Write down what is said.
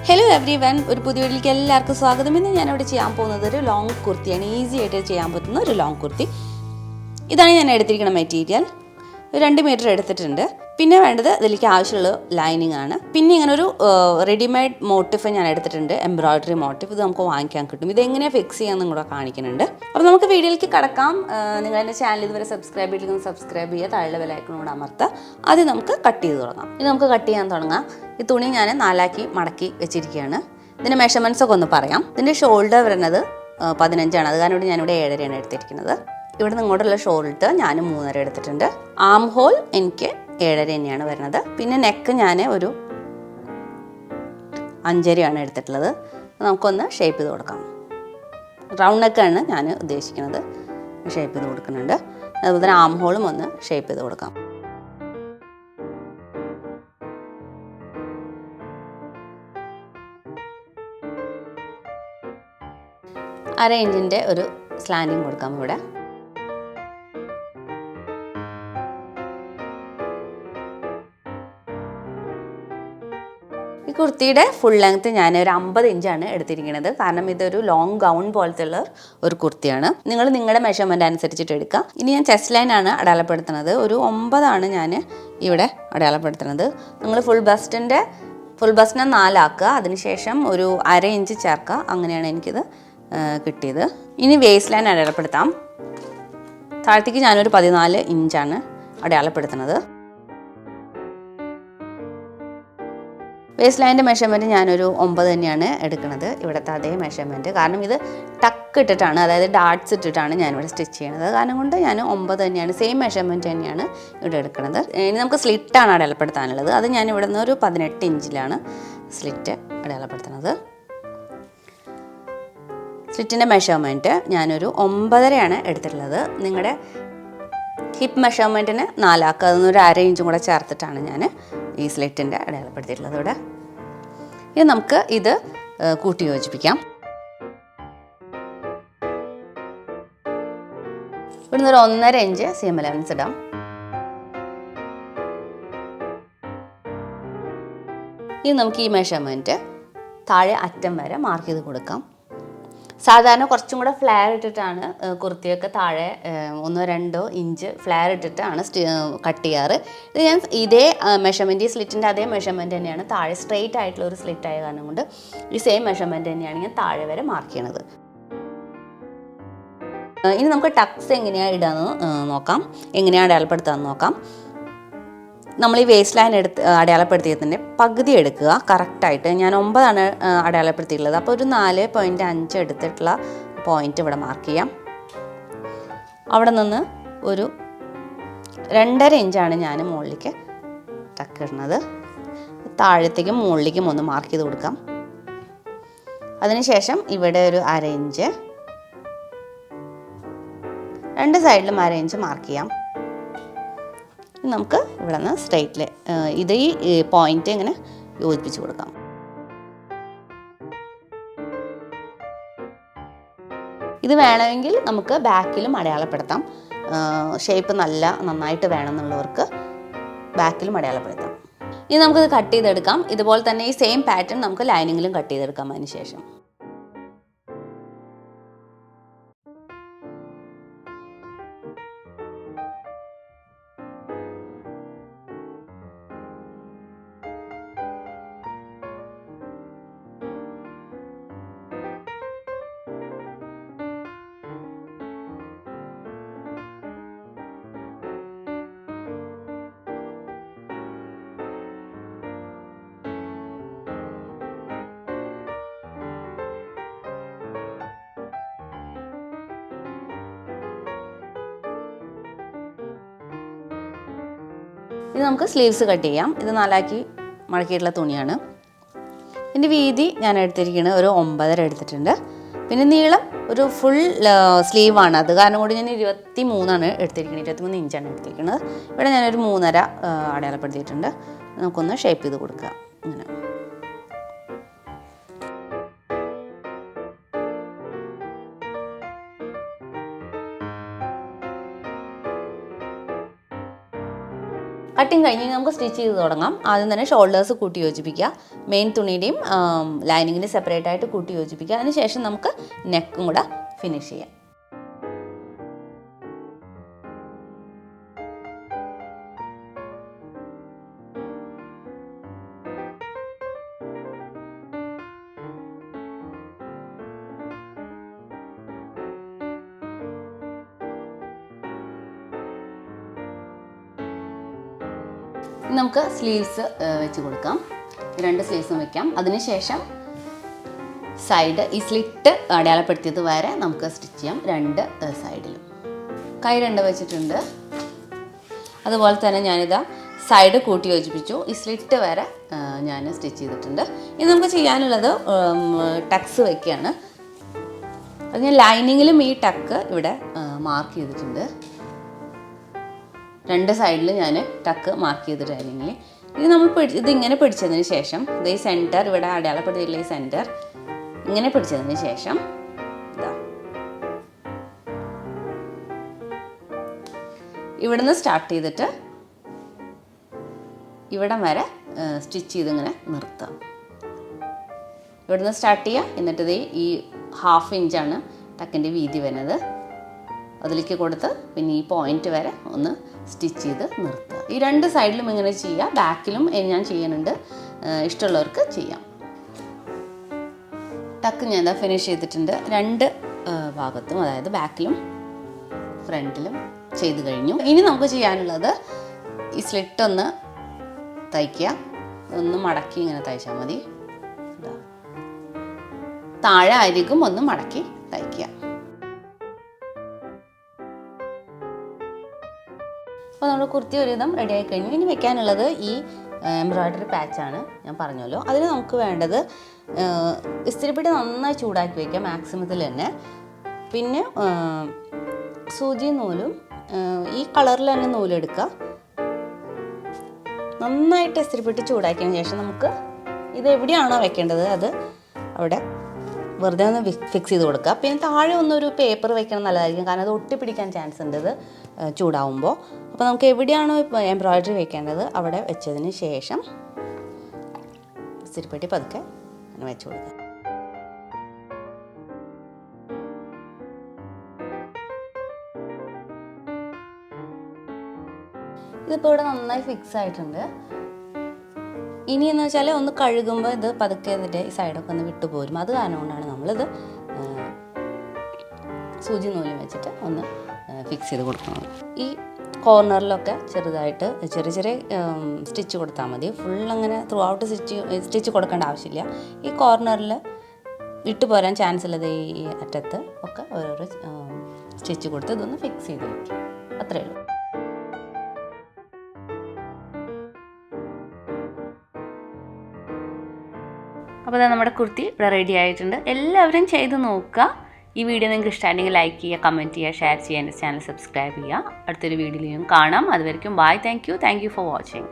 Hello every one, ഒരു പുതിയ വീട്ടിലേക്ക് എല്ലാവർക്കും സ്വാഗതം. ഇന്ന് ഞാനിവിടെ ചെയ്യാൻ പോകുന്നത് ഒരു ലോങ് കുർത്തിയാണ്. ഈസി ആയിട്ട് ചെയ്യാൻ പറ്റുന്ന ഒരു ലോങ് കുർത്തി. ഇതാണ് ഞാൻ എടുത്തിരിക്കുന്ന മെറ്റീരിയൽ. 2 മീറ്റർ എടുത്തിട്ടുണ്ട്. പിന്നെ വേണ്ടത് ഇതിലേക്ക് ആവശ്യമുള്ള ലൈനിങ് ആണ്. പിന്നെ ഇങ്ങനെ ഒരു റെഡിമെയ്ഡ് മോട്ടിഫ് ഞാൻ എടുത്തിട്ടുണ്ട്, എംബ്രോയിഡറി മോട്ടിഫ്. ഇത് നമുക്ക് വാങ്ങിക്കാൻ കിട്ടും. ഇതെങ്ങനെ ഫിക്സ് ചെയ്യാമെന്നും കൂടെ കാണിക്കുന്നുണ്ട്. അപ്പോൾ നമുക്ക് വീഡിയോയിലേക്ക് കടക്കാം. നിങ്ങൾ എൻ്റെ ചാനൽ ഇതുവരെ സബ്സ്ക്രൈബ് ചെയ്തിരിക്കുന്നത് സബ്സ്ക്രൈബ് ചെയ്യുക, താഴെ ബെല്ലൈക്കൺ കൂടെ അമർത്തുക. ആദ്യം നമുക്ക് കട്ട് ചെയ്ത് തുടങ്ങാം. ഇത് നമുക്ക് കട്ട് ചെയ്യാൻ തുടങ്ങാം. ഈ തുണി ഞാൻ 4 മടക്കി വെച്ചിരിക്കുകയാണ്. ഇതിൻ്റെ മെഷർമെൻറ്റ്സ് ഒക്കെ ഒന്ന് പറയാം. ഇതിൻ്റെ ഷോൾഡർ വരുന്നത് 15 അത് കാരണം ഞാനിവിടെ 7.5 എടുത്തിരിക്കുന്നത്. ഇവിടെ നിന്ന് ഇങ്ങോട്ടുള്ള ഷോൾഡർ ഞാൻ 3.5 എടുത്തിട്ടുണ്ട്. ആം ഹോൾ എനിക്ക് 7.5 തന്നെയാണ് വരുന്നത്. പിന്നെ നെക്ക് ഞാൻ ഒരു 5.5 എടുത്തിട്ടുള്ളത്. നമുക്കൊന്ന് ഷേപ്പ് ചെയ്ത് കൊടുക്കാം. റൗണ്ട് നെക്കാണ് ഞാൻ ഉദ്ദേശിക്കുന്നത്. ഷേപ്പ് ചെയ്ത് കൊടുക്കുന്നുണ്ട്. അതുപോലെ തന്നെ ആം ഹോളും ഒന്ന് ഷേപ്പ് ചെയ്ത് കൊടുക്കാം. അര ഇഞ്ചിൻ്റെ ഒരു സ്ലാൻഡിങ് കൊടുക്കാം ഇവിടെ. ഈ കുർത്തിയുടെ ഫുൾ ലെങ്ത്ത് ഞാൻ ഒരു 50 ഇഞ്ചാണ് എടുത്തിരിക്കുന്നത്. കാരണം ഇതൊരു ലോങ് ഗൗൺ പോലത്തെ ഉള്ള ഒരു കുർത്തിയാണ്. നിങ്ങൾ നിങ്ങളുടെ മെഷർമെൻറ്റ് അനുസരിച്ചിട്ട് എടുക്കുക. ഇനി ഞാൻ ചെസ്റ്റ് ലൈനാണ് അടയാളപ്പെടുത്തുന്നത്. ഒരു 9 ഞാൻ ഇവിടെ അടയാളപ്പെടുത്തുന്നത്. നിങ്ങൾ ഫുൾ ബസ്റ്റിനെ 4 ആക്കുക. അതിനുശേഷം ഒരു അര ഇഞ്ച് ചേർക്കുക. അങ്ങനെയാണ് എനിക്കിത് കിട്ടിയത്. ഇനി വേസ്റ്റ് ലൈൻ അടയാളപ്പെടുത്താം. താഴത്തേക്ക് ഞാനൊരു 14 ഇഞ്ചാണ് അടയാളപ്പെടുത്തുന്നത്. വേസ്റ്റ് ലൈനിൻ്റെ മെഷർമെൻറ്റ് ഞാനൊരു 9 തന്നെയാണ് എടുക്കുന്നത്. ഇവിടുത്തെ അതേ മെഷർമെൻറ്റ്. കാരണം ഇത് ടക്ക് ഇട്ടിട്ടാണ്, അതായത് ഡാർട്ട്സ് ഇട്ടിട്ടാണ് ഞാനിവിടെ സ്റ്റിച്ച് ചെയ്യുന്നത്. കാരണം കൊണ്ട് ഞാൻ 9 തന്നെയാണ്, സെയിം മെഷർമെൻറ്റ് തന്നെയാണ് ഇവിടെ എടുക്കുന്നത്. ഇനി നമുക്ക് സ്ലിറ്റാണ് അടയാളപ്പെടുത്താനുള്ളത്. അത് ഞാൻ ഇവിടെ നിന്ന് ഒരു 18 ഇഞ്ചിലാണ് സ്ലിറ്റ് അടയാളപ്പെടുത്തുന്നത്. സ്ലിറ്റിൻ്റെ മെഷർമെൻറ്റ് ഞാനൊരു 9.5 എടുത്തിട്ടുള്ളത്. നിങ്ങളുടെ ഹിപ്പ് മെഷർമെൻറ്റിന് 4 ആക്കുക. അതൊന്നൊരു അര ഇഞ്ചും കൂടെ ചേർത്തിട്ടാണ് ഞാൻ ഈ സ്ലിറ്റിൻ്റെ അടയാളപ്പെടുത്തിയിട്ടുള്ളത് ഇവിടെ. ഇനി നമുക്ക് ഇത് കൂട്ടി യോജിപ്പിക്കാം. ഇവിടുന്ന് ഒരു 1.5 ഇഞ്ച് സീം അലവൻസ് ഇടാം. ഇനി നമുക്ക് ഈ മെഷർമെൻറ്റ് താഴെ അറ്റം വരെ മാർക്ക് ചെയ്ത് കൊടുക്കാം. സാധാരണ കുറച്ചും കൂടെ ഫ്ലെയർ ഇട്ടിട്ടാണ് കുർത്തിയൊക്കെ താഴെ 1-2 ഇഞ്ച് ഫ്ലെയർ ഇട്ടിട്ടാണ് കട്ട് ചെയ്യാറ്. ഇത് ഞാൻ ഇതേ മെഷർമെൻറ്റ്, ഈ സ്ലിറ്റിൻ്റെ അതേ മെഷർമെൻറ്റ് തന്നെയാണ് താഴെ സ്ട്രെയിറ്റ് ആയിട്ടുള്ള ഒരു സ്ലിറ്റ് ആയ കാരണം കൊണ്ട് ഈ സെയിം മെഷർമെൻറ്റ് തന്നെയാണ് ഞാൻ താഴെ വരെ മാർക്ക് ചെയ്യണത്. ഇനി നമുക്ക് ടക്സ് എങ്ങനെയാണ് ഇടാമെന്ന് നോക്കാം, എങ്ങനെയാണ് അടയാളപ്പെടുത്താമെന്ന് നോക്കാം. നമ്മൾ ഈ വേസ്റ്റ് ലൈൻ അടയാളപ്പെടുത്തിയതിൻ്റെ പകുതി എടുക്കുക കറക്റ്റായിട്ട്. ഞാൻ 9 അടയാളപ്പെടുത്തിയിട്ടുള്ളത്. അപ്പോൾ ഒരു 4.5 എടുത്തിട്ടുള്ള പോയിൻ്റ് ഇവിടെ മാർക്ക് ചെയ്യാം. അവിടെ നിന്ന് ഒരു 2.5 ഇഞ്ചാണ് ഞാൻ മുകളിലേക്ക് ടക്ക് ഇടുന്നത്. താഴത്തേക്കും മുകളിലേക്കും ഒന്ന് മാർക്ക് ചെയ്ത് കൊടുക്കാം. അതിനുശേഷം ഇവിടെ ഒരു അര ഇഞ്ച്, 2 സൈഡിലും അര ഇഞ്ച് മാർക്ക് ചെയ്യാം. നമുക്ക് ഇവിടെ നിന്ന് സ്ട്രെയിറ്റിൽ ഇത് ഈ പോയിൻ്റ് ഇങ്ങനെ യോജിപ്പിച്ച് കൊടുക്കാം. ഇത് വേണമെങ്കിൽ നമുക്ക് ബാക്കിലും അടയാളപ്പെടുത്താം. ഷേപ്പ് നന്നായിട്ട് വേണമെന്നുള്ളവർക്ക് ബാക്കിലും അടയാളപ്പെടുത്താം. ഇനി നമുക്കിത് കട്ട് ചെയ്തെടുക്കാം. ഇതുപോലെ തന്നെ ഈ സെയിം പാറ്റേൺ നമുക്ക് ലൈനിങ്ങിലും കട്ട് ചെയ്തെടുക്കാം. അതിന് ശേഷം ഇത് നമുക്ക് സ്ലീവ്സ് കട്ട് ചെയ്യാം. ഇത് 4 മടക്കിയിട്ടുള്ള തുണിയാണ്. ഇതിൻ്റെ വീതി ഞാൻ എടുത്തിരിക്കുന്നത് ഒരു 9.5 എടുത്തിട്ടുണ്ട്. പിന്നെ നീളം ഒരു ഫുൾ സ്ലീവാണ്. അത് കാരണം കൊണ്ട് ഞാൻ 23 എടുത്തിരിക്കുന്നത്, 23 ഇഞ്ചാണ് എടുത്തിരിക്കുന്നത്. ഇവിടെ ഞാനൊരു 3.5 അടയാളപ്പെടുത്തിയിട്ടുണ്ട്. നമുക്കൊന്ന് ഷേപ്പ് ചെയ്ത് കൊടുക്കുക. ഇങ്ങനെ കട്ടിങ് ലൈനിങ് കഴിഞ്ഞ് നമുക്ക് സ്റ്റിച്ച് ചെയ്ത് തുടങ്ങാം. ആദ്യം തന്നെ ഷോൾഡേഴ്സ് കൂട്ടി യോജിപ്പിക്കുക, മെയിൻ തുണിയുടെയും ലൈനിങ്ങിൻ്റെ സെപ്പറേറ്റ് ആയിട്ട് കൂട്ടി യോജിപ്പിക്കുക. അതിനുശേഷം നമുക്ക് നെക്കും കൂടെ ഫിനിഷ് ചെയ്യാം. നമുക്ക് സ്ലീവ്സ് വെച്ച് കൊടുക്കാം. 2 സ്ലീവ്സും വെക്കാം. അതിനുശേഷം സൈഡ് ഈ സ്ലിറ്റ് അടയാളപ്പെടുത്തിയത് വരെ നമുക്ക് സ്റ്റിച്ച് ചെയ്യാം 2 സൈഡിലും. കൈ 2 വെച്ചിട്ടുണ്ട്. അതുപോലെ തന്നെ ഞാനിതാ സൈഡ് കൂട്ടി യോജിപ്പിച്ചു. ഈ സ്ലിറ്റ് വരെ ഞാൻ സ്റ്റിച്ച് ചെയ്തിട്ടുണ്ട്. ഇനി നമുക്ക് ചെയ്യാനുള്ളത് ടക്സ് വയ്ക്കുകയാണ്. അത് ഞാൻ ലൈനിങ്ങിലും ഈ ടക്ക് ഇവിടെ മാർക്ക് ചെയ്തിട്ടുണ്ട്. 2 സൈഡിൽ ഞാൻ ടക്ക് മാർക്ക് ചെയ്തിട്ടായിരുന്നെങ്കിൽ ഇത് നമ്മൾ ഇതിങ്ങനെ പിടിച്ചതിന് ശേഷം ഇത് ഈ സെൻറ്റർ ഇവിടെ അടയാളപ്പെടുത്തിയില്ല, ഈ സെൻറ്റർ ഇങ്ങനെ പിടിച്ചതിന് ശേഷം ഇതാ ഇവിടുന്ന് സ്റ്റാർട്ട് ചെയ്തിട്ട് ഇവിടം വരെ സ്റ്റിച്ച് ചെയ്തിങ്ങനെ നിർത്താം. ഇവിടുന്ന് സ്റ്റാർട്ട് ചെയ്യുക. എന്നിട്ട് ഈ 1/2 ഇഞ്ചാണ് ടക്കിൻ്റെ വീതി വരുന്നത്, അതിലേക്ക് കൊടുത്ത് പിന്നെ ഈ പോയിന്റ് വരെ ഒന്ന് സ്റ്റിച്ച് ചെയ്ത് നിർത്തുക. ഈ 2 സൈഡിലും ഇങ്ങനെ ചെയ്യുക. ബാക്കിലും ഞാൻ ചെയ്യുന്നുണ്ട്, ഇഷ്ടമുള്ളവർക്ക് ചെയ്യാം. ടക്ക് ഞാൻ എന്താ ഫിനിഷ് ചെയ്തിട്ടുണ്ട്. 2 ഭാഗത്തും, അതായത് ബാക്കിലും ഫ്രണ്ടിലും ചെയ്ത് കഴിഞ്ഞു. ഇനി നമുക്ക് ചെയ്യാനുള്ളത് ഈ സ്ലിറ്റ് ഒന്ന് തയ്ക്കുക. ഒന്ന് മടക്കി ഇങ്ങനെ തയ്ച്ചാൽ മതി. താഴെ അരികും ഒന്ന് മടക്കി തയ്ക്കുക. അപ്പോൾ നമ്മുടെ കുർത്തി ഒരുവിധം റെഡി ആയി കഴിഞ്ഞു. ഇനി വെക്കാനുള്ളത് ഈ എംബ്രോയ്ഡറി പാച്ചാണ്, ഞാൻ പറഞ്ഞല്ലോ. അതിന് നമുക്ക് വേണ്ടത് ഇസ്തിരിപ്പെട്ടി നന്നായി ചൂടാക്കി വയ്ക്കുക മാക്സിമത്തിൽ തന്നെ. പിന്നെ സൂചി നൂലും ഈ കളറിൽ തന്നെ നൂലെടുക്കുക. നന്നായിട്ട് ഇസ്തിരിപ്പെട്ടി ചൂടാക്കിയതിന് ശേഷം നമുക്ക് ഇത് എവിടെയാണോ വെക്കേണ്ടത് അത് അവിടെ വെറുതെ ഒന്ന് ഫിക്സ് ചെയ്ത് കൊടുക്കുക. പിന്നെ താഴെ ഒന്നൊരു പേപ്പർ വെക്കണം, നല്ലതായിരിക്കും. കാരണം അത് ഒട്ടിപ്പിടിക്കാൻ ചാൻസ് ഉണ്ട് ഇത് ചൂടാവുമ്പോൾ. അപ്പോൾ നമുക്ക് എവിടെയാണോ ഇപ്പോൾ എംബ്രോയ്ഡറി വെക്കേണ്ടത് അവിടെ വെച്ചതിന് ശേഷം ഇസ്തിരിപ്പെട്ടി പതുക്കെ അങ്ങനെ വെച്ച് കൊടുക്കുക. ഇതിപ്പോൾ ഇവിടെ നന്നായി ഫിക്സ് ആയിട്ടുണ്ട്. ഇനി എന്ന് വെച്ചാൽ ഒന്ന് കഴുകുമ്പോൾ ഇത് പതുക്കെ ഇതിൻ്റെ ഈ സൈഡൊക്കെ ഒന്ന് വിട്ടു പോരും. അത് കാരണം കൊണ്ടാണ് നമ്മളിത് സൂചി നൂലും വെച്ചിട്ട് ഒന്ന് ഫിക്സ് ചെയ്ത് കൊടുക്കുന്നത്. ഈ കോർണറിലൊക്കെ ചെറുതായിട്ട് ചെറിയ ചെറിയ സ്റ്റിച്ച് കൊടുത്താൽ മതി. ഫുൾ അങ്ങനെ ത്രൂ ഔട്ട് സ്റ്റിച്ച് കൊടുക്കേണ്ട ആവശ്യമില്ല. ഈ കോർണറിൽ വിട്ടു പോരാൻ ചാൻസ് ഉള്ളത് ഈ അറ്റത്ത് ഒക്കെ ഓരോരോ സ്റ്റിച്ച് കൊടുത്ത് ഇതൊന്ന് ഫിക്സ് ചെയ്ത് വയ്ക്കും. അത്രയേ ഉള്ളൂ. അപ്പോൾ നമ്മുടെ കുർത്തി ഇവിടെ റെഡി ആയിട്ടുണ്ട്. എല്ലാവരും ചെയ്ത് നോക്കുക. ഈ വീഡിയോ നിങ്ങൾക്ക് ഇഷ്ടമാണെങ്കിൽ ലൈക്ക് ചെയ്യുക, കമൻറ്റ് ചെയ്യുക, ഷെയർ ചെയ്യുക, എൻ്റെ ചാനൽ സബ്സ്ക്രൈബ് ചെയ്യുക. അടുത്തൊരു വീഡിയോയിലും കാണാം. അതുവരെയ്ക്കും bye. Thank you for watching.